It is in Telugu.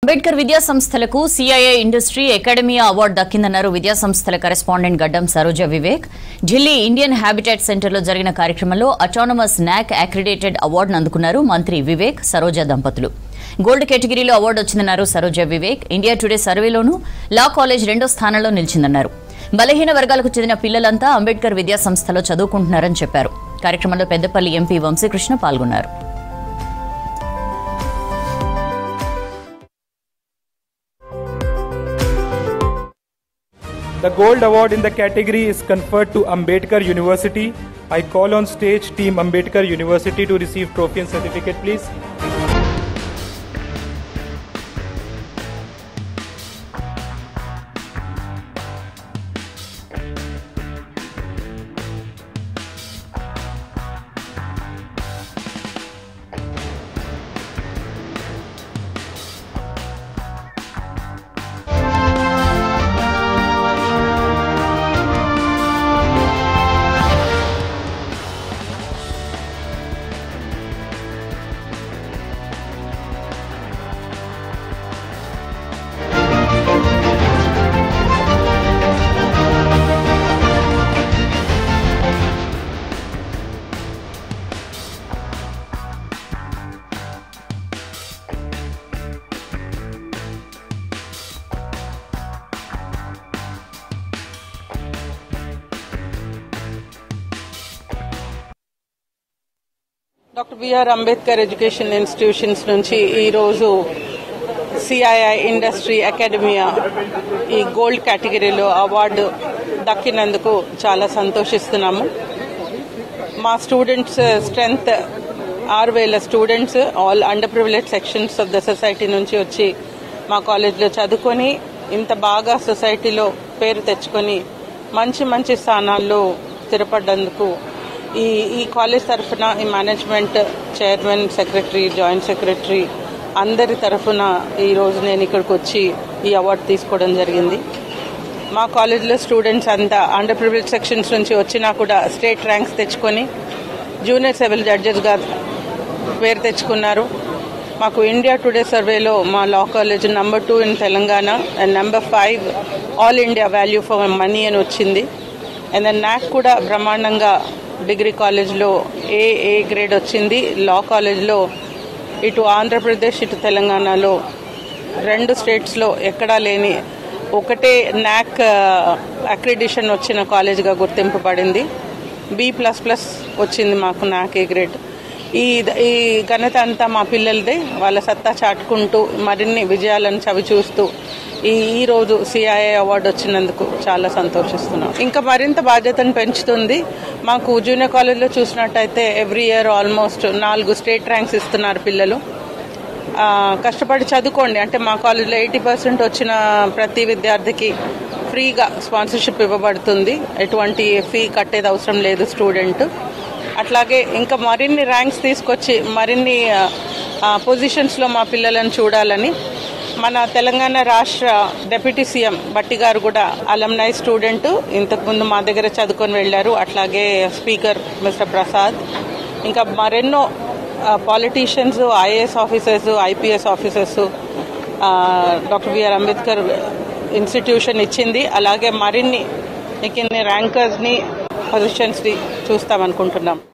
అంబేద్కర్ విద్యా సంస్థలకు సిఐఐ ఇండస్ట్రీ అకాడమియా అవార్డు దక్కిందన్నారు విద్యా సంస్థల కరెస్పాండెంట్ గడ్డం సరోజ వివేక్. ఢిల్లీ ఇండియన్ హ్యాబిటాట్ సెంటర్లో జరిగిన కార్యక్రమంలో అటానమస్ నాక్ అక్రిడేటెడ్ అవార్డును అందుకున్నారు మంత్రి వివేక్, సరోజ దంపతులు. గోల్డ్ కేటగిరీలో అవార్డు వచ్చిందన్నారు సరోజ వివేక్. ఇండియా టుడే సర్వేలోనూ లా కాలేజ్ 2వ స్థానంలో నిలిచిందన్నారు. బలహీన వర్గాలకు చెందిన పిల్లలంతా అంబేద్కర్ విద్యా సంస్థలో చదువుకుంటున్నారని చెప్పారు. కార్యక్రమంలో పెద్దపల్లి ఎంపీ వంశీకృష్ణ పాల్గొన్నారు. The gold award in the category is conferred to Ambedkar University. I call on stage team Ambedkar University to receive trophy and certificate, please. Doctor BR Ambedkar education institutions నుంచి ఈరోజు సిఐఐ ఇండస్ట్రీ అకాడమియా ఈ గోల్డ్ కేటగిరీలో అవార్డు దక్కినందుకు చాలా సంతోషిస్తున్నాము. మా students strength 6,000 students all under privilege sections of the society నుంచి వచ్చి మా కాలేజ్లో చదువుకొని ఇంత బాగా సొసైటీలో పేరు తెచ్చుకొని మంచి మంచి స్థానాల్లో స్థిరపడ్డందుకు ఈ కాలేజ్ తరఫున ఈ management chairman, secretary, joint secretary అందరి తరఫున ఈరోజు నేను ఇక్కడికి వచ్చి ఈ అవార్డు తీసుకోవడం జరిగింది. మా కాలేజ్లో స్టూడెంట్స్ అంతా అండర్ ప్రివిలేజ్ సెక్షన్స్ నుంచి వచ్చినా కూడా స్టేట్ ర్యాంక్స్ తెచ్చుకొని జూనియర్ సివిల్ జడ్జెస్గా పేరు తెచ్చుకున్నారు. మాకు ఇండియా టుడే సర్వేలో మా law college number 2 in Telangana and number 5 all India value for money అని వచ్చింది. అండ్ దెన్ నాక్ కూడా బ్రహ్మాండంగా డిగ్రీ కాలేజ్లో ఏ గ్రేడ్ వచ్చింది. లా కాలేజ్లో ఇటు ఆంధ్రప్రదేశ్ ఇటు తెలంగాణలో 2 స్టేట్స్లో ఎక్కడా లేని ఒకటే నాక్ అక్రిడిషన్ వచ్చిన కాలేజ్గా గుర్తింపబడింది. B++ వచ్చింది మాకు నాక్ ఏ గ్రేడ్. ఈ ఘనత అంతా మా పిల్లలదే. వాళ్ళ సత్తా చాటుకుంటూ మరిన్ని విజయాలను చవిచూస్తూ ఈ రోజు సిఐఐ అవార్డు వచ్చినందుకు చాలా సంతోషిస్తున్నాం. ఇంకా మరింత బాధ్యతను పెంచుతుంది. మాకు జూనియర్ కాలేజ్లో చూసినట్టయితే every year almost 4 state ranks ఇస్తున్నారు పిల్లలు. కష్టపడి చదువుకోండి అంటే మా కాలేజ్లో 80% వచ్చిన ప్రతి విద్యార్థికి ఫ్రీగా స్పాన్సర్షిప్ ఇవ్వబడుతుంది. ఎటువంటి ఫీ కట్టేది అవసరం లేదు స్టూడెంట్. అట్లాగే ఇంకా మరిన్ని ర్యాంక్స్ తీసుకొచ్చి మరిన్ని పొజిషన్స్లో మా పిల్లలను చూడాలని మన తెలంగాణ రాష్ట్ర డిప్యూటీ సీఎం బట్టి గారు కూడా అలమ్నై స్టూడెంట్, ఇంతకుముందు మా దగ్గర చదువుకొని వెళ్లారు. అట్లాగే స్పీకర్ మిస్టర్ ప్రసాద్, ఇంకా మరెన్నో politicians, IAS officers, IPS officers doctor BR Ambedkar institution ఇచ్చింది. అలాగే మరిన్ని ర్యాంకర్స్ని పొజిషన్స్ని చూస్తామనుకుంటున్నాం.